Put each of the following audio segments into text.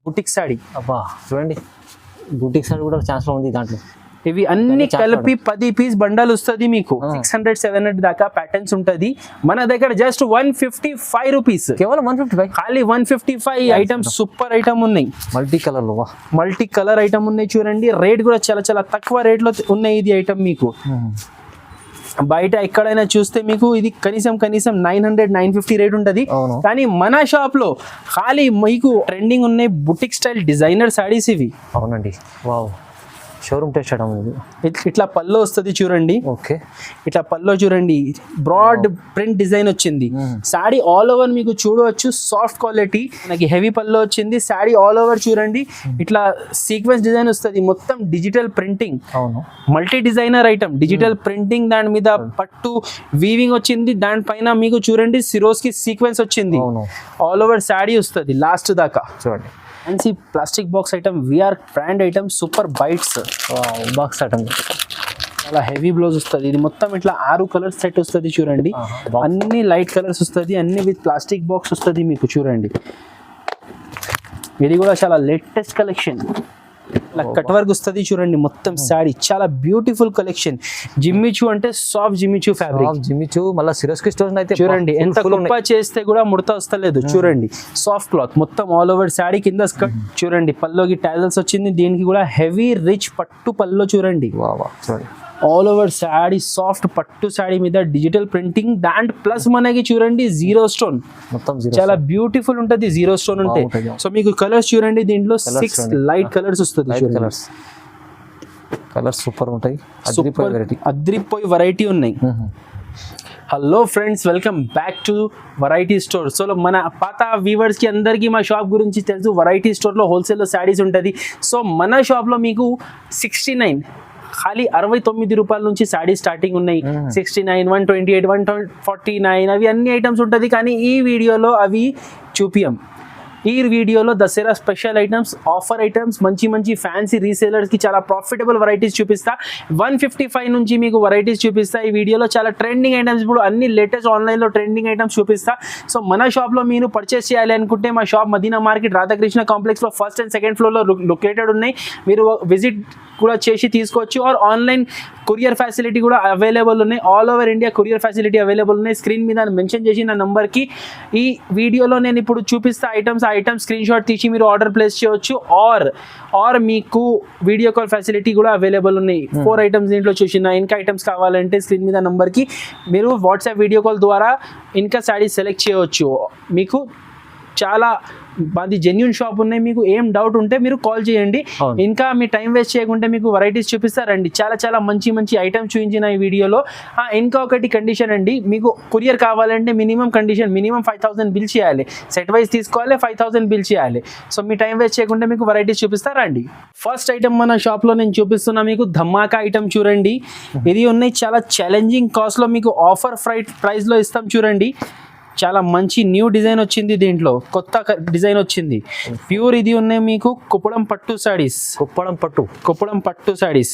Boutique saree. అబ్బా చూడండి, boutique sorry కూడా ఛాన్స్ ఉంది దాంట్లో. ఇవి అన్ని కలిపి 10 పీస్ బండల్ వస్తుంది మీకు. 600-700 దాకా ప్యాటర్న్స్ ఉంటుంది మన దగ్గర. జస్ట్ 155 రూపీస్, కేవలం 155, ఖాళీ 155 ఐటమ్స్. సూపర్ ఐటమ్ ఉన్నాయి, మల్టీ కలర్ లో. మల్టీ కలర్ ఐటమ్ ఉన్నాయి చూడండి. రేట్ కూడా చాలా చాలా తక్కువ రేట్లో ఉన్నాయి ఇది ఐటమ్ మీకు. బయట ఎక్కడైనా చూస్తే మీకు ఇది కనీసం 900-950 రేట్ ఉంటుంది. కానీ మన షాప్ లో ఖాళీ మీకు ట్రెండింగ్ ఉన్నాయి బుటిక్ స్టైల్ డిజైనర్ సారీస్ ఇవి. అవునండి, వావ్, షోరూమ్ టెస్ట్ చేయడం. ఇట్లా పల్లో వస్తుంది చూడండి. ఓకే, ఇట్లా పల్లో చూడండి, బ్రాడ్ ప్రింట్ డిజైన్ వచ్చింది. సాడీ ఆల్ ఓవర్ మీకు చూడవచ్చు, సాఫ్ట్ క్వాలిటీ. మనకి హెవీ పల్లో వచ్చింది. సాడీ ఆల్ ఓవర్ చూడండి, ఇట్లా సీక్వెన్స్ డిజైన్ వస్తుంది. మొత్తం డిజిటల్ ప్రింటింగ్. అవును, multi designer item, digital printing. దాని మీద పట్టు వీవింగ్ వచ్చింది. దానిపైన మీకు చూడండి సిరోస్ కి సీక్వెన్స్ వచ్చింది. ఆల్ ఓవర్ సాడీ వస్తుంది లాస్ట్ దాకా. చూడండి, fancy plastic box item, VR brand item, super bites box item. చాలా హెవీ బ్లౌజ్ వస్తుంది. ఇది మొత్తం ఇట్లా 6 కలర్స్ సెట్ వస్తుంది చూడండి. అన్ని లైట్ కలర్స్ వస్తుంది, అన్ని విత్ ప్లాస్టిక్ బాక్స్ వస్తుంది మీకు చూడండి. ఇది కూడా చాలా లేటెస్ట్ కలెక్షన్. కట్ వర్క్ వస్తుంది చూడండి. మొత్తం శారీ చాలా బ్యూటిఫుల్ కలెక్షన్. జిమ్మిచూ అంటే సాఫ్ట్ జిమ్మిచూ ఫ్యాబ్రిక్. జిమ్మిచూ మళ్ళీ సిరోస్కి స్టోన్ అయితే చూడండి, ఎంత కుప్ప చేస్తే కూడా ముడత వస్తలేదు చూడండి. సాఫ్ట్ క్లాత్ మొత్తం ఆల్ ఓవర్ శారీ. కింద స్కర్ట్ చూడండి, పల్లోకి టాజల్స్ వచ్చింది. దీనికి కూడా హెవీ రిచ్ పట్టు పల్లో చూడండి. చూడండి, ఆల్ ఓవర్ శారీ, సాఫ్ట్ పట్టు శారీ మీద డిజిటల్ ప్రింటింగ్. దాంట్ ప్లస్ మనకి చూడండి జీరో స్టోన్, మొత్తం చాలా బ్యూటిఫుల్ ఉంటుంది జీరో స్టోన్ ఉంటే. సో మీకు కలర్స్ చూడండి, దీంట్లో 6 లైట్ కలర్స్ వస్తుంది. కలర్స్ సూపర్ ఉంటాయి, అద్రిపోయి వెరైటీ ఉన్నాయి. Hello friends, welcome back to variety store. So మన పాత వ్యూవర్స్ కి అందరికీ మా షాప్ గురించి తెలుసు. వెరైటీ స్టోర్ లో హోల్సేల్ లో శారీస్ ఉంటుంది. సో మన షాప్ లో మీకు 69, ఖాళీ 69 రూపాయల నుంచి శారీ స్టార్టింగ్ ఉన్నాయి. 69, 128, 149 అవి అన్ని ఐటమ్స్ ఉంటుంది. కానీ ఈ వీడియోలో అవి చూపియం. ఈ వీడియోలో Dasara special items, offer items, మంచి మంచి ఫ్యాన్సీ రీసేలర్స్కి చాలా ప్రాఫిటబుల్ వెరైటీస్ చూపిస్తా. 155 నుంచి మీకు వెరైటీస్ చూపిస్తా. ఈ వీడియోలో చాలా ట్రెండింగ్ ఐటమ్స్, ఇప్పుడు అన్ని లేటెస్ట్ ఆన్లైన్లో ట్రెండింగ్ ఐటమ్స్ చూపిస్తా. సో మన షాప్లో మీరు పర్చేస్ చేయాలి అనుకుంటే మా షాప్ మదీనా మార్కెట్ రాధాకృష్ణ కాంప్లెక్స్లో 1st and 2nd ఫ్లోర్లో లొకేటెడ్ ఉన్నాయి. మీరు విజిట్ కూడా చేసి తీసుకోవచ్చు. ఆర్ ఆన్లైన్ కొరియర్ ఫెసిలిటీ కూడా అవైలబుల్ ఉన్నాయి. All over India courier facility available ఉన్నాయి. స్క్రీన్ మీద మెన్షన్ చేసి నా నంబర్కి ఈ వీడియోలో నేను ఇప్పుడు చూపిస్తా ఐటమ్స్. ఐటమ్ స్క్రీన్ షాట్ తీసి మీరు ఆర్డర్ ప్లేస్ చేయవచ్చు. ఆర్ మీకు వీడియో కాల్ ఫెసిలిటీ కూడా అవైలబుల్ ఉన్నాయి. 4 ఐటమ్స్ దీంట్లో చూసిన. ఇంకా ఐటమ్స్ కావాలంటే స్క్రీన్ మీద నంబర్కి మీరు వాట్సాప్ వీడియో కాల్ ద్వారా ఇంకా శారీ సెలెక్ట్ చేయవచ్చు. మీకు చాలా మాది జెన్యూన్ షాప్ ఉన్నాయి. మీకు ఏం డౌట్ ఉంటే మీరు కాల్ చేయండి. ఇంకా మీ టైం వేస్ట్ చేయకుంటే మీకు వెరైటీస్ చూపిస్తారండి. చాలా చాలా మంచి మంచి ఐటమ్స్ చూపించిన ఈ వీడియోలో. ఇంకా ఒకటి కండిషన్ అండి, మీకు కొరియర్ కావాలంటే మినిమం కండిషన్, మినిమం 5000 బిల్ చేయాలి. సెట్ వైజ్ తీసుకోవాలి, 5000 బిల్ చేయాలి. సో మీ టైం వేస్ట్ చేయకుంటే మీకు వెరైటీస్ చూపిస్తారండి. ఫస్ట్ ఐటమ్ మన షాప్లో నేను చూపిస్తున్నా మీకు ధమాకా ఐటమ్ చూడండి. ఇది ఉన్నాయి చాలా ఛాలెంజింగ్ కాస్ట్లో, మీకు ఆఫర్ ప్రైస్లో ఇస్తాం చూడండి. చాలా మంచి న్యూ డిజైన్ వచ్చింది, దీంట్లో కొత్త డిజైన్ వచ్చింది. ప్యూర్ ఇది ఉన్నాయి మీకు కుప్పడం పట్టు సారీస్. కుప్పడం పట్టు సారీస్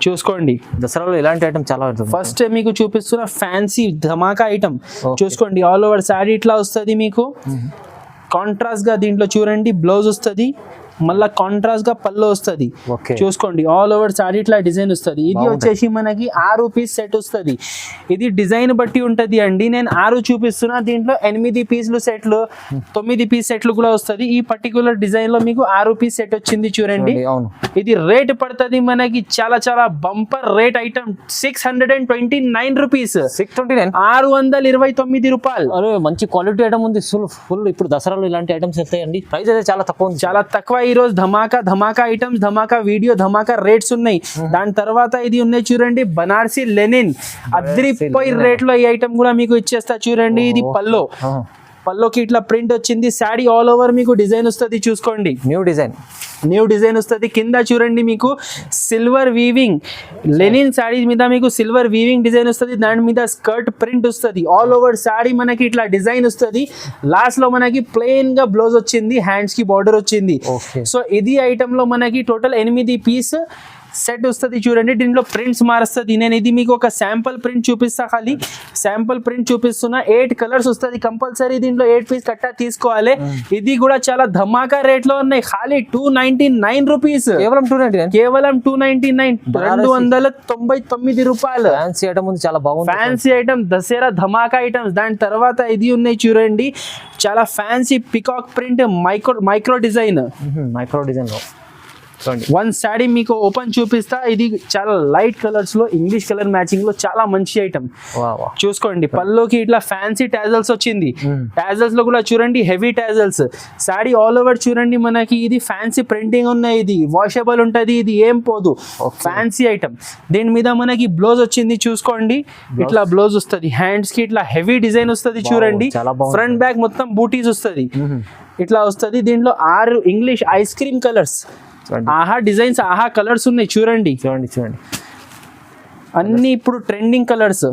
చూసుకోండి. దసరాలో ఇలాంటి ఐటమ్ చాలా. ఫస్ట్ మీకు చూపిస్తున్న ఫ్యాన్సీ ధమాకా ఐటమ్ చూసుకోండి. ఆల్ ఓవర్ సారీ ఇట్లా వస్తుంది మీకు. కాంట్రాస్ట్ గా దీంట్లో చూడండి బ్లౌజ్ వస్తుంది, మళ్ళీ కాంట్రాస్ట్ గా పళ్ళు వస్తుంది. చూసుకోండి, ఆల్ ఓవర్ సారీ ఇట్లా డిజైన్ వస్తుంది. ఇది వచ్చేసి మనకి 6 పీస్ సెట్ వస్తుంది. ఇది డిజైన్ బట్టి ఉంటది అండి. నేను 6 చూపిస్తున్నా, దీంట్లో 8 పీసులు సెట్లు, 9 పీస్ సెట్లు కూడా వస్తుంది. ఈ పర్టికులర్ డిజైన్ లో మీకు 6 పీస్ సెట్ వచ్చింది చూడండి. ఇది రేట్ పడుతుంది మనకి చాలా చాలా బంపర్ రేట్ ఐటమ్. 629 రూపీస్. 629 రూపాయలు. మంచి క్వాలిటీ ఐటమ్ ఉంది ఫుల్. ఇప్పుడు దసరాలో ఇలాంటి ఐటమ్స్ వెళ్తాయండి. ప్రైస్ అయితే చాలా తక్కువ ఉంది, చాలా తక్కువ. ఈ రోజు ధమాకా ఐటమ్స్, ధమాకా వీడియో, ధమాకా రేట్స్ ఉన్నాయి. దాని తర్వాత ఇది ఉన్నాయి చూడండి బనారసి లెనిన్. అద్రిపోయి రేట్ లో ఈ ఐటమ్ కూడా మీకు ఇచ్చేస్తా చూడండి. ఇది పల్లోకి ఇట్లా ప్రింట్ వచ్చింది. శారీ ఆల్ ఓవర్ మీకు డిజైన్ వస్తుంది చూసుకోండి. న్యూ డిజైన్ వస్తుంది. కింద చూడండి మీకు సిల్వర్ వీవింగ్ లెనిన్ శారీస్ మీద మీకు సిల్వర్ వీవింగ్ డిజైన్ వస్తుంది. దాని మీద స్కర్ట్ ప్రింట్ వస్తుంది. ఆల్ ఓవర్ శారీ మనకి ఇట్లా డిజైన్ వస్తుంది. లాస్ట్ లో మనకి ప్లెయిన్ గా బ్లౌజ్ వచ్చింది, హ్యాండ్స్ కి బార్డర్ వచ్చింది. సో ఇది ఐటమ్ లో మనకి టోటల్ 8 పీస్ సెట్ వస్తుంది చూడండి. దీంట్లో ప్రింట్స్ మారుస్తుంది. నేను ఇది మీకు ఒక శాంపుల్ ప్రింట్ చూపిస్తా, ఖాళీ శాంపుల్ ప్రింట్ చూపిస్తున్నా. 8 కలర్స్ వస్తుంది కంపల్సరీ. దీంట్లో 8 పీస్ కట్టా తీసుకోవాలి. ఇది కూడా చాలా ధమాకా రేట్ లో ఉన్నాయి. ఖాళీ 299 రూపీస్, కేవలం 299, కేవలం 299, 299 రూపాయలు. ఫ్యాన్సీ ఐటమ్ ఉంది, చాలా బాగుంది. ఫ్యాన్సీ ఐటమ్, దసరా ధమాకా ఐటమ్స్. దాని తర్వాత ఇది ఉన్నాయి చూడండి, చాలా fancy peacock print micro design. Micro design లో చూడండి. వన్ శారీ మీకు ఓపెన్ చూపిస్తా. ఇది చాలా లైట్ కలర్స్ లో ఇంగ్లీష్ కలర్ మ్యాచింగ్ లో చాలా మంచి ఐటమ్. చూసుకోండి, పల్లోకి ఇట్లా ఫ్యాన్సీ టాజల్స్ వచ్చింది. టాజల్స్ లో కూడా చూడండి heavy tassels. Sari all over చూడండి, మనకి ఇది ఫ్యాన్సీ ప్రింటింగ్ ఉన్నాయి. ఇది వాషబుల్ ఉంటది, ఇది ఏం పోదు. Fancy item. దీని మీద మనకి బ్లౌజ్ వచ్చింది, చూసుకోండి. ఇట్లా బ్లౌజ్ వస్తుంది. హ్యాండ్స్ కి ఇట్లా హెవీ డిజైన్ వస్తుంది చూడండి. ఫ్రంట్ బ్యాక్ మొత్తం బూటీస్ వస్తుంది, ఇట్లా వస్తుంది. దీంట్లో 6 ఇంగ్లీష్ ఐస్ క్రీమ్ కలర్స్, ఆహా డిజైన్స్, ఆహా కలర్స్ ఉన్నాయి చూడండి. చూడండి అన్ని ఇప్పుడు ట్రెండింగ్ కలర్స్.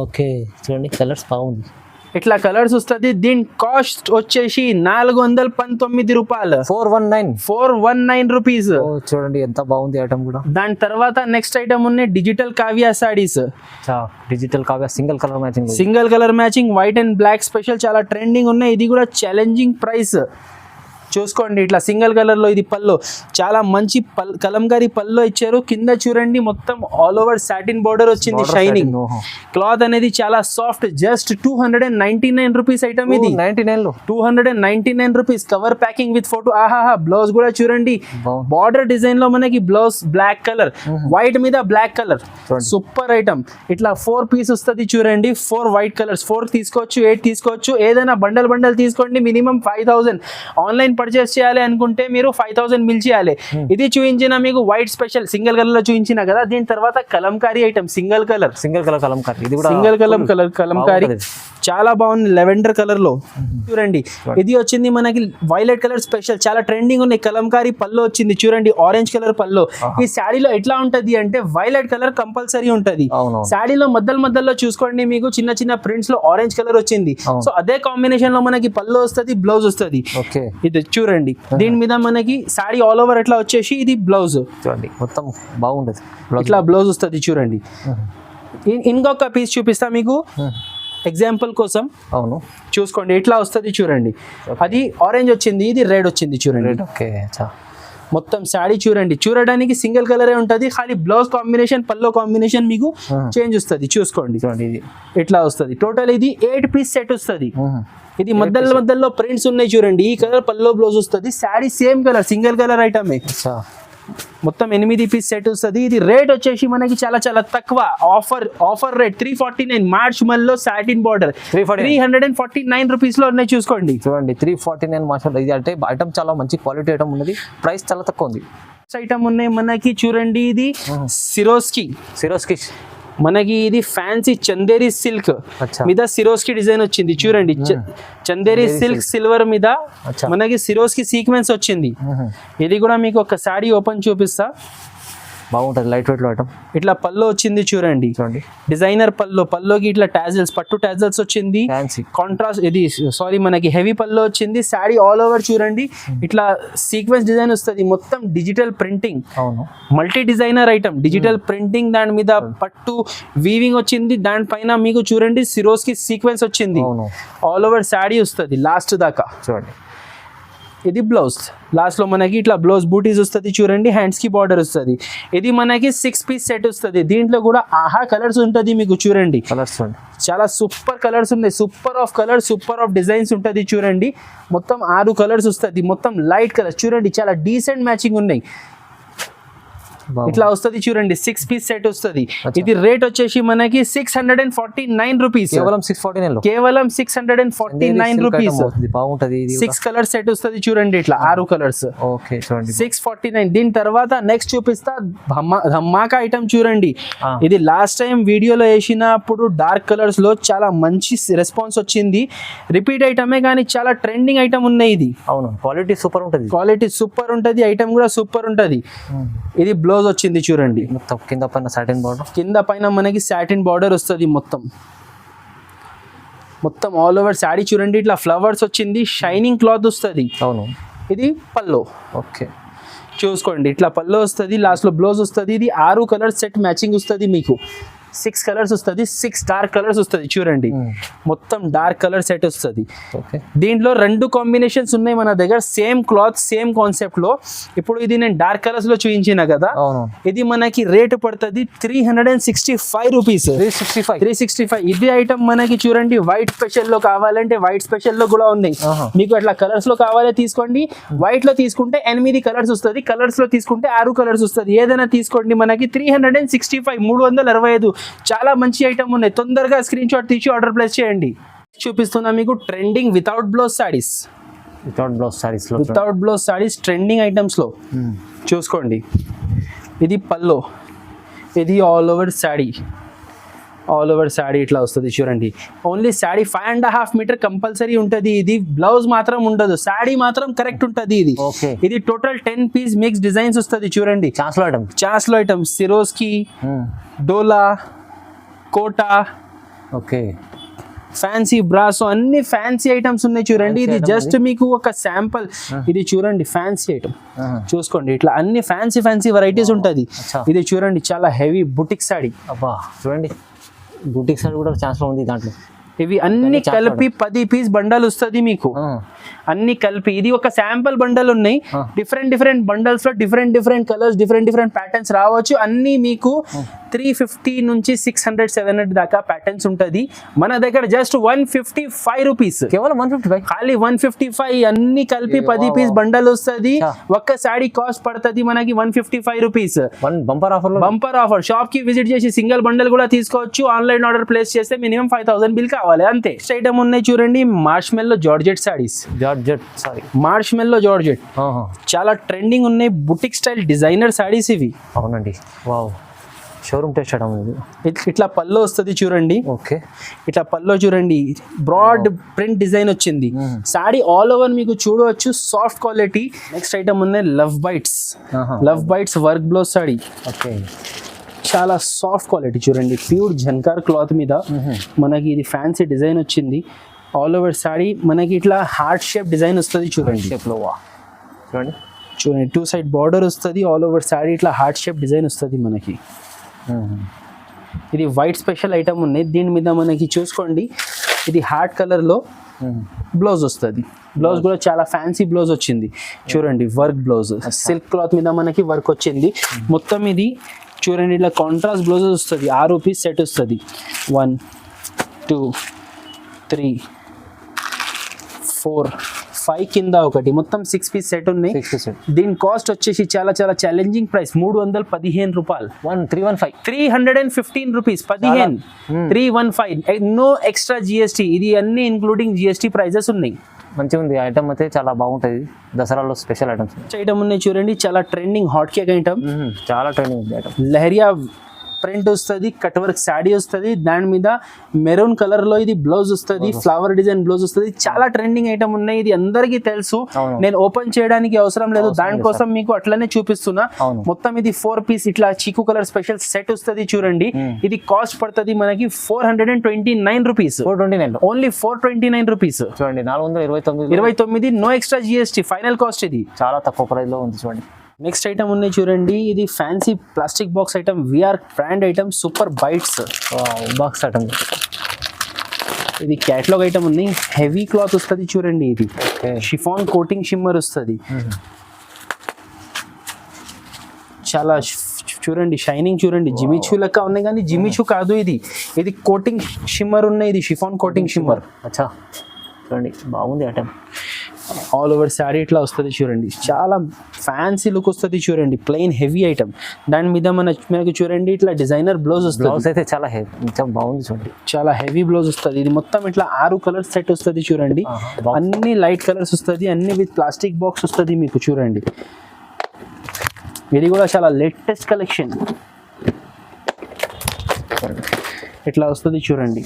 ఓకే చూడండి, కలర్స్ బాగుంది. ఇట్లా కలర్స్ వస్తుంది. దీని కాస్ట్ వచ్చేసి 419 రూపాయలు, 419 రూపీస్. చూడండి ఎంత బాగుంది ఐటమ్ కూడా. దాని తర్వాత నెక్స్ట్ ఐటమ్ ఉన్నాయి digital Kavya saris. Digital Kavya single colour matching, white and black special, చాలా ట్రెండింగ్ ఉన్నాయి. ఇది కూడా ఛాలెంజింగ్ ప్రైస్. చూసుకోండి, ఇట్లా సింగిల్ కలర్ లో. ఇది పల్లో చాలా మంచి కలంకారీ పల్లో ఇచ్చారు. కింద చూడండి మొత్తం ఆల్ ఓవర్ సాటిన్ బోర్డర్ వచ్చింది, షైనింగ్. క్లాత్ అనేది చాలా సాఫ్ట్. జస్ట్ 299 రూపీస్ ఐటమ్ ఇది. 299 rupees. Cover packing with photo. ఆహాహా. బ్లౌజ్ కూడా చూడండి, బార్డర్ డిజైన్ లో మనకి బ్లౌజ్ బ్లాక్ కలర్, వైట్ మీద బ్లాక్ కలర్. Super item. ఇట్లా 4 పీస్ వస్తుంది చూడండి. 4 వైట్ కలర్స్. 4 తీసుకోవచ్చు, 8 తీసుకోవచ్చు. ఏదైనా బండల్ తీసుకోండి. మినిమం 5000. ఆన్లైన్ పర్చేస్ చేయాలి అనుకుంటే మీరు 5000 బిల్ చేయాలి. ఇది చూపించిన మీకు వైట్ స్పెషల్ సింగిల్ కలర్ లో చూపించిన కదా. దీని తర్వాత Kalamkari item, single colour Kalamkari. ఇది కూడా సింగిల్ కలర్ కలంకారీ, చాలా బాగుంది. లెవెండర్ కలర్ లో చూడండి. ఇది వచ్చింది మనకి వైలెట్ కలర్ స్పెషల్, చాలా ట్రెండింగ్ ఉన్నాయి. కలంకారీ పల్లో వచ్చింది చూడండి, ఆరెంజ్ కలర్ పల్లో. ఈ శారీలో ఎట్లా ఉంటది అంటే వైలెట్ కలర్ కంపల్సరీ ఉంటది. శారీలో మధ్యలో చూసుకోండి, మీకు చిన్న చిన్న ప్రింట్స్ లో ఆరెంజ్ కలర్ వచ్చింది. సో అదే కాంబినేషన్ లో మనకి పల్లో వస్తుంది, బ్లౌజ్ వస్తుంది. ఇది చూడండి. దీని మీద మనకి శారీ ఆల్ ఓవర్ ఎట్లా వచ్చేసి ఇది బ్లౌజ్ చూడండి, మొత్తం బాగుంటది. ఇట్లా బ్లౌజ్ వస్తుంది చూడండి. ఇంకొక పీస్ చూపిస్తా మీకు ఎగ్జాంపుల్ కోసం. అవును, చూసుకోండి, ఇట్లా వస్తుంది చూడండి. అది ఆరెంజ్ వచ్చింది, ఇది రెడ్ వచ్చింది చూడండి. మొత్తం శారీ చూడండి, చూడడానికి సింగిల్ కలరే ఉంటుంది. ఖాళీ బ్లౌజ్ కాంబినేషన్, పల్లో కాంబినేషన్ మీకు చేంజ్ వస్తుంది. చూసుకోండి, ఇది ఇట్లా వస్తుంది. టోటల్ ఇది 8 పీస్ సెట్ వస్తుంది. ఇది మధ్యలో ప్రింట్స్ ఉన్నాయి చూడండి. ఈ కలర్ పల్లో బ్లౌజ్ వస్తుంది. Sari same colour, single colour item. మొత్తం 8 పీస్ సెట్ వస్తుంది. ఇది రేట్ వచ్చేసి మనకి చాలా తక్కువ. Offer rate 349. మార్చ్ మంత్ లో సాటిన్ బార్డర్ 349 రూపీస్ లో ఉన్నాయి. చూసుకోండి, చూడండి 349. మాషాల్లాహ్. ఇది అంటే ఐటమ్ చాలా మంచి క్వాలిటీ ఐటమ్ ఉన్నది, ప్రైస్ చాలా తక్కువ ఉంది. ఐటమ్ ఉన్నాయి మనకి చూడండి. ఇది సిరోస్కి మనకి ఇది ఫ్యాన్సీ చందేరి సిల్క్ మీద సిరోస్కి డిజైన్ వచ్చింది చూడండి. చందేరి సిల్క్ సిల్వర్ మీద మనకి సిరోస్కి సీక్వెన్స్ వచ్చింది. ఇది కూడా మీకు ఒక సారీ ఓపెన్ చూపిస్తా. బాగుంటుంది, లైట్ వెయిట్ లో ఐటమ్. ఇట్లా పల్లో వచ్చింది చూడండి, డిజైనర్ పల్లోకి ఇట్లా టాజల్స్, పట్టు టాజల్స్ వచ్చింది. కాంట్రాస్ట్ ఇది మనకి హెవీ పల్లో వచ్చింది. శారీ ఆల్ ఓవర్ చూడండి, ఇట్లా సీక్వెన్స్ డిజైన్ వస్తుంది. మొత్తం digital printing, multi designer item, digital printing. దాని మీద పట్టు వీవింగ్ వచ్చింది. దానిపైన మీకు చూడండి సిరోస్కి సీక్వెన్స్ వచ్చింది. ఆల్ ఓవర్ శారీ వస్తుంది లాస్ట్ దాకా చూడండి. ఇది బ్లౌజ్. లాస్ట్ లో మనకి ఇట్లా బ్లౌజ్ బూటీస్ వస్తుంది చూడండి. హ్యాండ్స్ కి బార్డర్ వస్తుంది. ఇది మనకి 6 పీస్ సెట్ వస్తుంది. దీంట్లో కూడా ఆహా కలర్స్ ఉంటుంది మీకు చూడండి. కలర్స్ చాలా సూపర్ కలర్స్ ఉన్నాయి. Super of colours, super of designs ఉంటుంది చూడండి. మొత్తం 6 కలర్స్ వస్తుంది. మొత్తం లైట్ కలర్స్ చూడండి, చాలా డీసెంట్ మ్యాచింగ్ ఉన్నాయి. ఇట్లా వస్తుంది చూడండి. 6 పీస్ సెట్ వస్తుంది. ఇది రేట్ వచ్చేసి మనకి 649 రూపీస్. కేవలం 649 రూపీస్. బాగుంటది. 6 కలర్ సెట్ వస్తుంది చూడండి. ఇట్లా 6 కలర్స్. 649. దీని తర్వాత నెక్స్ట్ చూపిస్తా ధమాకా ఐటమ్ చూడండి. ఇది లాస్ట్ టైం వీడియోలో వేసినప్పుడు డార్క్ కలర్స్ లో చాలా మంచి రెస్పాన్స్ వచ్చింది. రిపీట్ ఐటమే కానీ చాలా ట్రెండింగ్ ఐటమ్ ఉన్నాయి. ఇది అవును, క్వాలిటీ సూపర్ ఉంటుంది. ఐటమ్ కూడా సూపర్ ఉంటుంది. ఇది బ్లౌజ్ వచ్చింది చూడండి. మొత్తం కింద పైన మనకి సాటిన్ బార్డర్ వస్తుంది. మొత్తం ఆల్ ఓవర్ శారీ చూడండి. ఇట్లా ఫ్లవర్స్ వచ్చింది. షైనింగ్ క్లాత్ వస్తుంది. అవును, ఇది పల్లో. ఓకే, చూసుకోండి ఇట్లా పళ్ళు వస్తుంది, లాస్ట్ లో బ్లౌజ్ వస్తుంది. ఇది 6 కలర్స్ సెట్ మ్యాచింగ్ వస్తుంది మీకు. 6 కలర్స్ వస్తుంది, 6 డార్క్ కలర్స్ వస్తుంది చూడండి. మొత్తం డార్క్ కలర్ సెట్ వస్తుంది. దీంట్లో 2 కాంబినేషన్స్ ఉన్నాయి మన దగ్గర, సేమ్ క్లాత్ సేమ్ కాన్సెప్ట్ లో. ఇప్పుడు ఇది నేను డార్క్ కలర్స్ లో చూపించిన కదా, ఇది మనకి రేట్ పడుతుంది 365 రూపీస్. 365. ఇది ఐటమ్ మనకి చూడండి వైట్ స్పెషల్ లో కావాలంటే వైట్ స్పెషల్ లో కూడా ఉన్నాయి. మీకు అట్లా కలర్స్ లో కావాలంటే తీసుకోండి. వైట్ లో తీసుకుంటే 8 కలర్స్ వస్తుంది, కలర్స్ లో తీసుకుంటే 6 కలర్స్ వస్తుంది. ఏదైనా తీసుకోండి. మనకి 365, 365. చాలా మంచి ఐటమ్ ఉన్నాయి. తొందరగా స్క్రీన్ షాట్ తీసి ఆర్డర్ ప్లేస్ చేయండి. చూపిస్తున్నా మీకు trending without blouse saris. Without blouse saris trending items లో చూసుకోండి. ఇది పల్లో, ఇది all over sari. All over sari ఇట్లా వస్తుంది చూడండి. ఓన్లీ శాడీ 5.5 మీటర్ కంపల్సరీ ఉంటుంది. ఇది బ్లౌజ్ మాత్రం ఉండదు, శాడీ మాత్రం కరెక్ట్ ఉంటుంది. ఇది టోటల్ 10 పీస్ మిక్స్ డిజైన్స్ వస్తుంది చూడండి. చాస్లో ఐటమ్ సిరోస్కి, డోలా, కోటా, ఫ్యాన్సీ బ్రాసో, అన్ని ఫ్యాన్సీ ఐటమ్స్ ఉన్నాయి చూడండి. ఇది జస్ట్ మీకు ఒక శాంపుల్. ఇది చూడండి ఫ్యాన్సీ ఐటమ్ చూసుకోండి. ఇట్లా అన్ని ఫ్యాన్సీ వెరైటీస్ ఉంటుంది. ఇది చూడండి చాలా హెవీ బుటిక్ సాడీ. చూడండి బుటిక్ సాడీ కూడా ఛాన్స్ ఉంది దాంట్లో. ఇవి అన్ని కలిపి 10 పీస్ బండల్ వస్తుంది మీకు. అన్ని కలిపి ఇది ఒక శాంపుల్ బండల్ ఉన్నాయి. డిఫరెంట్ బండల్స్ లో డిఫరెంట్ కలర్స్, డిఫరెంట్ ప్యాటర్న్స్ రావచ్చు. అన్ని మీకు 350 నుంచి 600, 700 దాకా ప్యాటర్న్స్ ఉంటుంది. మన దగ్గర జస్ట్ 155 రూపీస్, కేవలం 155, ఖాళీ 155. అన్ని కలిపి 10 పీస్ బండల్ వస్తుంది. ఒక్క సాడీ కాస్ట్ పడుతుంది మనకి 155 రూపీస్. Bumper offer. షాప్ కి విజిట్ చేసి సింగిల్ బండల్ కూడా తీసుకోవచ్చు. ఆన్లైన్ ఆర్డర్ ప్లేస్ చేస్తే మినిమం 5000 బిల్ కావాలి అంతే. నెక్స్ట్ ఐటమ్ ఉన్నాయి చూడండి మార్ష్మెల్లో జార్జెట్ సారీస్. మార్ష్మెల్లో జార్జెట్ చాలా ట్రెండింగ్ ఉన్నాయి. బుటిక్ స్టైల్ డిజైనర్ సారీస్ ఇవి. అవునండి, వావ్, షోరూమ్ టెస్ట్ చేయడం. ఇట్లా పల్లో వస్తుంది చూడండి. ఇట్లా పల్లో చూడండి, బ్రాడ్ ప్రింట్ డిజైన్ వచ్చింది. సారీ ఆల్ ఓవర్ మీకు చూడవచ్చు, సాఫ్ట్ క్వాలిటీ. నెక్స్ట్ ఐటమ్ ఉన్నాయి love bites work blouse sari. చాలా సాఫ్ట్ క్వాలిటీ చూడండి, ప్యూర్ జన్కార్ క్లాత్ మీద మనకి ఇది ఫ్యాన్సీ డిజైన్ వచ్చింది. ఆల్ ఓవర్ సారీ మనకి ఇట్లా హార్ట్ షేప్ డిజైన్ వస్తుంది చూడండి. చూడండి 2 సైడ్ బార్డర్ వస్తుంది. ఆల్ ఓవర్ సారీ ఇట్లా హార్ట్ షేప్ డిజైన్ వస్తుంది మనకి. ఇది వైట్ స్పెషల్ ఐటమ్ ఉన్నాయి. దీని మీద మనకి చూసుకోండి ఇది హార్ట్ కలర్ లో బ్లౌజ్ వస్తుంది. బ్లౌజ్ కూడా చాలా ఫ్యాన్సీ బ్లౌజ్ వచ్చింది చూడండి. వర్క్ బ్లౌజ్, సిల్క్ క్లాత్ మీద మనకి వర్క్ వచ్చింది. మొత్తం ఇది చూడండి ఇట్లా కాంట్రాస్ట్ బ్లౌజెస్ వస్తుంది. 6 పీస్ సెట్ వస్తుంది. 1, 2, 3, 4, 5 కింద ఒకటి, మొత్తం 6 పీస్ సెట్ ఉన్నాయి. దీని కాస్ట్ వచ్చేసి చాలా ఛాలెంజింగ్ ప్రైస్ 315 రూపాయలు. 315 రూపీస్. 315, no extra GST. ఇది అన్ని ఇంక్లూడింగ్ జిఎస్టీ ప్రైజెస్ ఉన్నాయి. మంచిగా ఉంది ఐటమ్ అయితే, చాలా బాగుంటుంది. దసరాలో స్పెషల్ ఐటమ్స్ ఐటమ్ ఉన్నాయి చూడండి. చాలా ట్రెండింగ్ హాట్ కేక్ ఐటమ్. చాలా ట్రెండింగ్ ఉంది ఐటమ్. లహరియా ప్రింట్ వస్తుంది, కట్ వర్క్ శాడీ వస్తుంది. దాని మీద మెరూన్ కలర్ లో ఇది బ్లౌజ్ వస్తుంది, ఫ్లవర్ డిజైన్ బ్లౌజ్ వస్తుంది. చాలా ట్రెండింగ్ ఐటమ్ ఉన్నాయి. ఇది అందరికీ తెలుసు, నేను ఓపెన్ చేయడానికి అవసరం లేదు, దానికోసం మీకు అట్లనే చూపిస్తున్నా. మొత్తం ఇది 4 పీస్ ఇట్లా చీకు కలర్ స్పెషల్ సెట్ వస్తుంది చూడండి. ఇది కాస్ట్ పడుతుంది మనకి 429 రూపీస్. ఓన్లీ 429 రూపీస్ చూడండి. 429, no extra GST. Final cost ఇది చాలా తక్కువ ప్రైస్ లో ఉంది చూడండి. నెక్స్ట్ ఐటమ్ ఉన్నాయి చూడండి. ఇది fancy plastic box item, VR brand item, super bites box item. ఇది క్యాటలాగ్ ఐటమ్ ఉంది. హెవీ క్లాత్ వస్తుంది చూడండి. ఇది షిఫాన్ కోటింగ్ షిమ్మర్ వస్తుంది. చాలా చూడండి షైనింగ్ చూడండి. జిమిచూ లెక్క ఉన్నాయి కానీ జిమిచూ కాదు ఇది. ఇది కోటింగ్ షిమ్మర్ ఉన్నాయి. ఇది షిఫాన్ కోటింగ్ షిమ్మర్. అచ్చా చూడండి, బాగుంది ఐటమ్. ఆల్ ఓవర్ శారీ ఇట్లా వస్తుంది చూడండి. చాలా ఫ్యాన్సీ లుక్ వస్తుంది చూడండి. Plain heavy item. దాని మీద మనకు చూడండి ఇట్లా డిజైనర్ బ్లౌజ్ వస్తుంది. బ్లౌజ్ అయితే చాలా బాగుంది చూడండి. చాలా హెవీ బ్లౌజ్ వస్తుంది. ఇది మొత్తం ఇట్లా 6 కలర్స్ సెట్ వస్తుంది చూడండి. అన్ని లైట్ కలర్స్ వస్తుంది, అన్ని విత్ ప్లాస్టిక్ బాక్స్ వస్తుంది మీకు చూడండి. ఇది కూడా చాలా లేటెస్ట్ కలెక్షన్. ఇట్లా వస్తుంది చూడండి.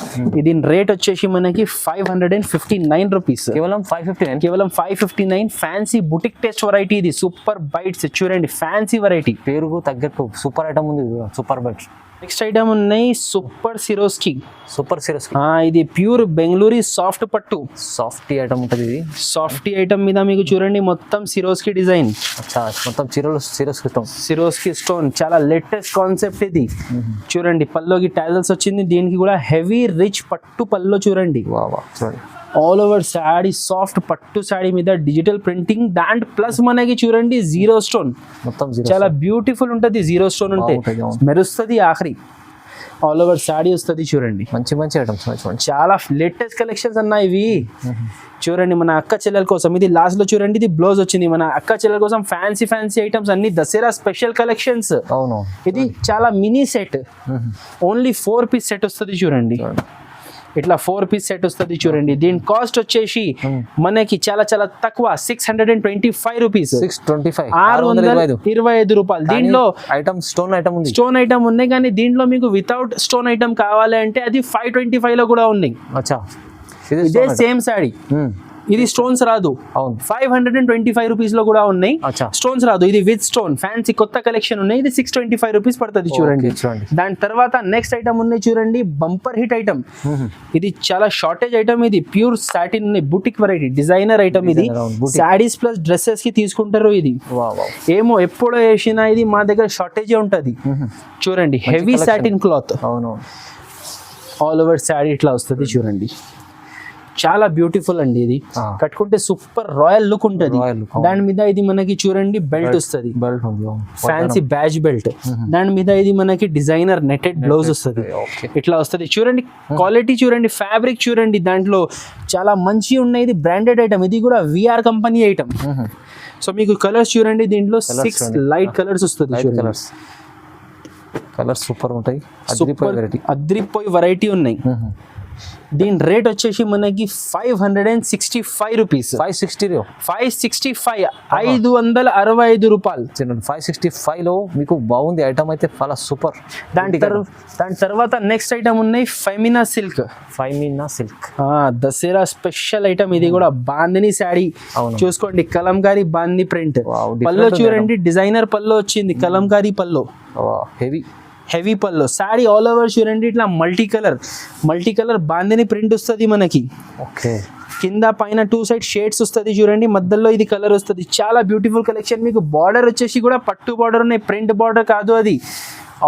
దీని రేట్ వచ్చేసి మనకి 559 రూపీస్. కేవలం 559. ఫ్యాన్సీ బుటిక్ టెస్ట్ వెరైటీ ఇది. సూపర్ బైట్స్ చూడండి, ఫ్యాన్సీ వెరైటీ. పేరుకు తగ్గట్టు సూపర్ ఐటమ్ ఉంది. సూపర్ బైట్స్ నెక్స్ట్ ఐటమ్ ఉన్నాయి సూపర్ సిరోస్కి. సూపర్ సిరస్ ఇది ప్యూర్ బెంగళూరు సాఫ్ట్ పట్టు. సాఫ్ట్ ఐటమ్ ఉంటుంది ఇది. సాఫ్ట్ ఐటమ్ మీద మీకు చూడండి మొత్తం సిరోస్కి డిజైన్, అచ్చా మొత్తం చీరలు సిరస్ ఇష్టం. సిరోస్కి స్టోన్, చాలా లేటెస్ట్ కాన్సెప్ట్ ఇది. చూడండి పల్లోకి టాజల్స్ వచ్చింది, దీనికి కూడా హెవీ రిచ్ పట్టు పల్లో చూడండి. వా వా చూడండి ఆల్ ఓవర్ శాడీ, సాఫ్ట్ పట్టు శాడీ మీద డిజిటల్ ప్రింటింగ్ దాంట్ ప్లస్ మనకి చూడండి జీరో స్టోన్. మొత్తం జీరో. చాలా బ్యూటిఫుల్ ఉంటుంది జీరో స్టోన్ ఉంటే, బాగుంటది, అవును. మెరుస్తుంది ఆఖరి. ఆల్ ఓవర్ శాడీ వస్తుంది చూడండి. మంచి మంచి ఐటమ్స్ చూడండి. చాలా లేటెస్ట్ కలెక్షన్స్ అన్నా ఇవి. చూడండి మన అక్క చెల్లెల కోసం ఇది లాస్ట్ లో చూడండి, ఇది బ్లౌజ్ వచ్చింది. మన అక్క చెల్లెల కోసం ఫ్యాన్సీ ఫ్యాన్సీ ఐటమ్స్ అన్ని దసరా స్పెషల్ కలెక్షన్స్. అవును ఇది చాలా mini set, only 4 piece set వస్తుంది చూడండి. ఇట్లా 4 పీస్ సెట్ వస్తుంది చూడండి. దీని కాస్ట్ వచ్చేసి మనకి చాలా చాలా తక్కువ, 625 రూపీస్. 625 625 రూపాయలు. దీంట్లో ఐటమ్ స్టోన్ ఐటమ్ ఉంది. స్టోన్ ఐటమ్ ఉన్నాయి, కానీ దీంట్లో మీకు వితౌట్ స్టోన్ ఐటమ్ కావాలి అంటే అది 525 లో కూడా ఉన్నాయి. అచ్చా ఇదే సేమ్ సాడీ, ఇది స్టోన్స్ రాదు. అవును 525 రూపీస్ లో కూడా ఉన్నాయి, అచ్చా స్టోన్స్ రాదు. ఇది విత్ స్టోన్ ఫ్యాన్సీ కొత్త కలెక్షన్ ఉన్నాయి. ఇది 625 రూపీస్ పడుతుంది చూడండి. చూడండి దాని తర్వాత నెక్స్ట్ ఐటమ్ ఉన్నాయి చూడండి, బంపర్ హిట్ ఐటమ్. ఇది చాలా షార్టేజ్ ఐటమ్, ఇది ప్యూర్ సాటిన్ ఉన్నాయి, బుటిక్ వెరైటీ డిజైనర్ ఐటమ్. ఇది శాడీస్ ప్లస్ డ్రెస్సెస్ కి తీసుకుంటారు. ఇది ఏమో ఎప్పుడో వేసినా ఇది మా దగ్గర షార్టేజ్ ఉంటది. చూడండి హెవీ సాటిన్ క్లాత్, అవును ఆల్ ఓవర్ శాడీ ఇట్లా వస్తుంది చూడండి. చాలా బ్యూటిఫుల్ అండి. ఇది కట్టుకుంటే సూపర్ రాయల్ లుక్ ఉంటుంది. దాని మీద ఇది మనకి చూడండి బెల్ట్ వస్తుంది, బెల్ట్ ఉంది, ఫ్యాన్సీ బ్యాచ్ బెల్ట్. దాని మీద ఇది మనకి డిజైనర్ నెటెడ్ బ్లౌజ్ వస్తుంది, ఇట్లా వస్తుంది చూడండి. క్వాలిటీ చూడండి, ఫ్యాబ్రిక్ చూడండి, దాంట్లో చాలా మంచి ఉన్నాయి. ఇది బ్రాండెడ్ ఐటమ్, ఇది కూడా విఆర్ కంపెనీ ఐటమ్. సో మీకు కలర్స్ చూడండి, దీంట్లో 6 లైట్ కలర్స్ వస్తుంది చూడండి. కలర్స్ సూపర్ ఉంటాయి, అద్రిపోయి వెరైటీ ఉన్నాయి. దీని రేట్ వచ్చేసి మనకి 565 రూపీస్. 565 565 రూపాయలు. 565 లో మీకు బాగుంది ఐటమ్ అయితే, చాలా సూపర్. దాని తర్వాత నెక్స్ట్ ఐటమ్ ఉన్నాయి Femina silk. Dasara special item ఇది కూడా, బాందిని శాడీ చూసుకోండి, కలంకారీ బాందిని ప్రింట్. పల్లో చూడండి డిజైనర్ పల్లో వచ్చింది, కలంకారీ పల్లో, హెవీ పల్లో. శారీ ఆల్ ఓవర్ చూడండి, ఇట్లా మల్టీ కలర్ బాందిని ప్రింట్ వస్తుంది మనకి. ఓకే కింద పైన 2 సైడ్ షేడ్స్ వస్తుంది చూడండి, మధ్యలో ఇది కలర్ వస్తుంది. చాలా బ్యూటిఫుల్ కలెక్షన్. మీకు బార్డర్ వచ్చేసి కూడా పట్టు బార్డర్ ఉన్నాయి, ప్రింట్ బార్డర్ కాదు, అది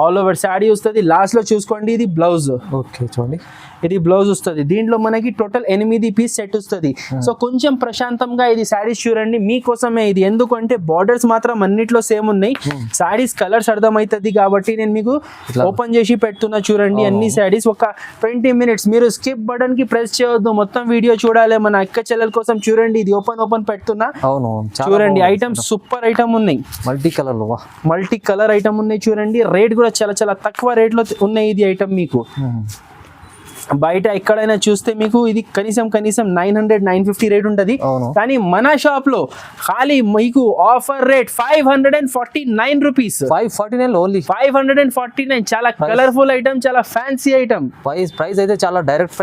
ఆల్ ఓవర్ శాడీ వస్తుంది. లాస్ట్ లో చూసుకోండి ఇది బ్లౌజ్. ఓకే చూడండి, ఇది బ్లౌజ్ వస్తుంది. దీంట్లో మనకి టోటల్ 8 పీస్ సెట్ వస్తుంది. సో కొంచెం ప్రశాంతంగా ఇది శారీస్ చూడండి మీకోసమే ఇది. ఎందుకంటే బార్డర్స్ మాత్రం అన్నిట్లో సేమ్ ఉన్నాయి, శారీస్ కలర్స్ అర్థమవుతుంది కాబట్టి నేను మీకు ఓపెన్ చేసి పెడుతున్నా చూడండి. అన్ని శారీస్ ఒక 20 మినిట్స్ మీరు స్కిప్ బటన్ కి ప్రెస్ చేయొద్దు, మొత్తం వీడియో చూడాలి. మన అక్క చెల్లెల కోసం చూడండి, ఇది ఓపెన్ పెడుతున్నా. అవును చూడండి ఐటమ్ సూపర్ ఐటమ్ ఉన్నాయి, మల్టీ కలర్ ఐటమ్ ఉన్నాయి చూడండి. రేట్ కూడా చాలా చాలా తక్కువ రేట్ లో ఉన్నాయి. ఇది ఐటమ్ మీకు బయట ఎక్కడైనా చూస్తే మీకు ఇది కనీసం 900-950 రేట్ ఉంటుంది, కానీ మన షాప్ లో ఖాళీ మీకు ఆఫర్ రేట్ 549 రూపీస్. 549 చాలా కలర్ఫుల్ ఐటమ్, చాలా ఫ్యాన్సీ ఐటమ్. ప్రైస్ అయితే చాలా డైరెక్ట్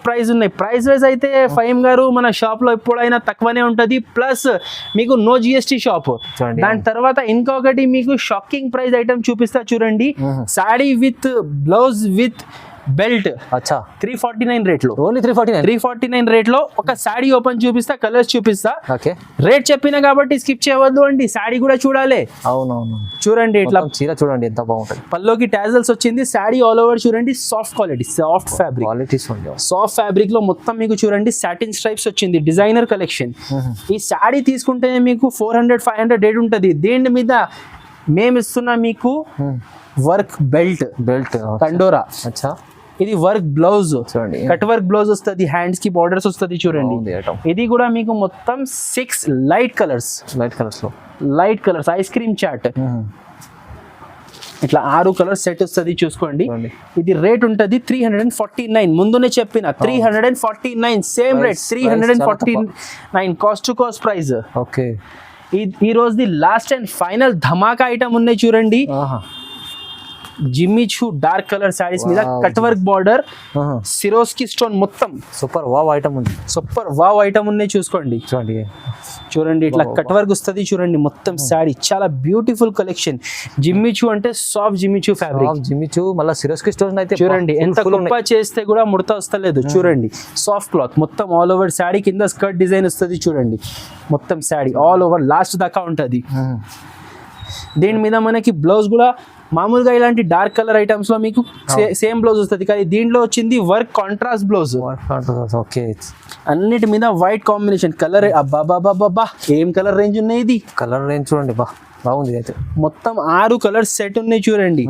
ప్రైస్ ఉన్నాయి. ప్రైస్ వైజ్ అయితే ఫైమ్ గారు మన షాప్ లో ఎప్పుడైనా తక్కువనే ఉంటది, ప్లస్ మీకు నో జిఎస్టీ షాప్. దాని తర్వాత ఇంకొకటి మీకు షాకింగ్ ప్రైస్ ఐటమ్ చూపిస్తా చూడండి, saree with blouse with belt. 349 rate లో, ఓన్లీ 349 రేట్ లో ఒక సాడీ ఓపెన్ చూపిస్తా, కలర్స్ చూపిస్తా. రేట్ చెప్పినా కాబట్టి స్కిప్ చేయవద్దు అండి, సాడీ కూడా చూడాలి. అవునవును చూడండి ఇట్లా చీర చూడండి ఎంత బాగుంటుంది. పల్లోకి టాజల్స్ వచ్చింది, సాడీ ఆల్ ఓవర్ చూడండి, సాఫ్ట్ క్వాలిటీ, సాఫ్ట్ ఫ్యాబ్రిక్ లో మొత్తం మీకు చూడండి సాటిన్ స్ట్రైప్స్ వచ్చింది, డిజైనర్ కలెక్షన్. ఈ సాడీ తీసుకుంటే మీకు 400-500 రేట్ ఉంటుంది. దీని మీద మేము ఇస్తున్నా మీకు వర్క్ బెల్ట్ కండోరా. ఇది work blouse, cut work blouse వస్తుంది, హ్యాండ్స్ కి బార్డర్స్ వస్తుంది చూడండి. ఇది కూడా మీకు మొత్తం 6 లైట్ కలర్స్ ఐస్ క్రీమ్ చాట్. ఇట్లా 6 కలర్స్ సెట్ వస్తుంది చూసుకోండి. ఇది రేట్ ఉంటుంది 349. ముందునే చెప్పిన 349 same rate, 349 cost to cost price. Okay ఈ రోజుది last and final Dhamaka item ఉన్నాయి చూడండి. జిమ్మి చూ డార్క్ కలర్ శారీస్ మీద cut work border Swarovski stone మొత్తం సూపర్ వావ్ ఐటమ్ ఉంది సూపర్ వావ్ ఐటమ్ ఉన్నాయి చూసుకోండి చూడండి చూడండి ఇట్లా కట్ వర్క్ వస్తుంది చూడండి మొత్తం శారీ చాలా బ్యూటిఫుల్ కలెక్షన్ జిమ్మి చూ అంటే సాఫ్ట్ జిమ్మి చూ ఫ్యాబ్రిక్ జిమ్మిచు మళ్ళీ సిరోస్కి స్టోన్ అయితే చూడండి ఎంత కుప్ప చేస్తే కూడా ముడత వస్తలేదు చూడండి సాఫ్ట్ క్లాత్ మొత్తం ఆల్ ఓవర్ శారీ కింద స్కర్ట్ డిజైన్ వస్తుంది చూడండి మొత్తం శారీ ఆల్ ఓవర్ లాస్ట్ దాకా ఉంటుంది దీని మీద మనకి బ్లౌజ్ కూడా మామూలుగా ఇలాంటి డార్క్ కలర్ ఐటమ్స్ లో మీకు సేమ్ బ్లౌజ్ వస్తుంది కానీ దీంట్లో వచ్చింది వర్క్ కాంట్రాస్ట్ బ్లౌజ్ ఓకే అన్నిటి మీద వైట్ కాంబినేషన్ కలర్ అబ్బా ఏం కలర్ రేంజ్ ఉన్నాయి ఇది కలర్ రేంజ్ చూడండి బాగుంది అయితే మొత్తం 6 కలర్స్ సెట్ ఉన్నాయి చూడండి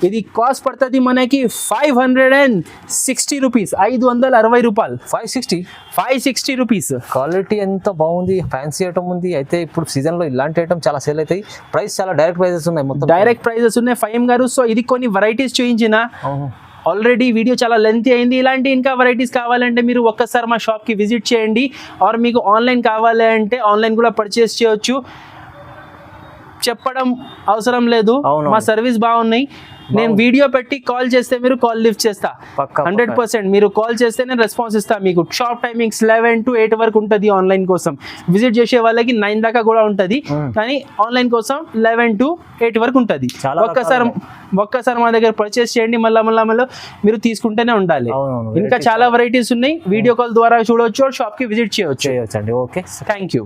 ఇది కాస్ట్ పడుతుంది మనకి 560 రూపీస్ 560 రూపాయలు 560 రూపీస్ క్వాలిటీ ఎంత బాగుంది ఫ్యాన్సీ ఐటమ్ ఉంది అయితే ఇప్పుడు సీజన్ లో ఇలాంటి ఐటమ్ చాలా సేల్ అవుతాయి ప్రైస్ చాలా డైరెక్ట్ ప్రైజెస్ ఉన్నాయి మొత్తం డైరెక్ట్ ప్రైజెస్ ఉన్నాయి ఫైమ్ గారు సో ఇది కొన్ని వెరైటీస్ చూపించిన ఆల్రెడీ వీడియో చాలా లెంతీ అయింది ఇలాంటి ఇంకా వెరైటీస్ కావాలంటే మీరు ఒక్కసారి మా షాప్కి విజిట్ చేయండి ఆర్ మీకు ఆన్లైన్ కావాలి అంటే ఆన్లైన్ కూడా పర్చేస్ చేయొచ్చు చెప్పడం అవసరం లేదు మా సర్వీస్ బాగున్నాయి నేను వీడియో పెట్టి కాల్ చేస్తే మీరు కాల్ లిఫ్ట్ చేస్తా 100% మీరు కాల్ చేస్తే నేను రెస్పాన్స్ ఇస్తా మీకు షాప్ టైమింగ్స్ 11 to 8 వరకు ఉంటుంది ఆన్లైన్ కోసం విజిట్ చేసే వాళ్ళకి 9 దాకా కూడా ఉంటుంది కానీ ఆన్లైన్ కోసం 11 to 8 వరకు ఉంటుంది ఒక్కసారి మా దగ్గర పర్చేస్ చేయండి మళ్ళీ మీరు తీసుకుంటూనే ఉండాలి ఇంకా చాలా వెరైటీస్ ఉన్నాయి వీడియో కాల్ ద్వారా చూడవచ్చు షాప్కి విజిట్ చేయవచ్చు ఓకే థ్యాంక్ యూ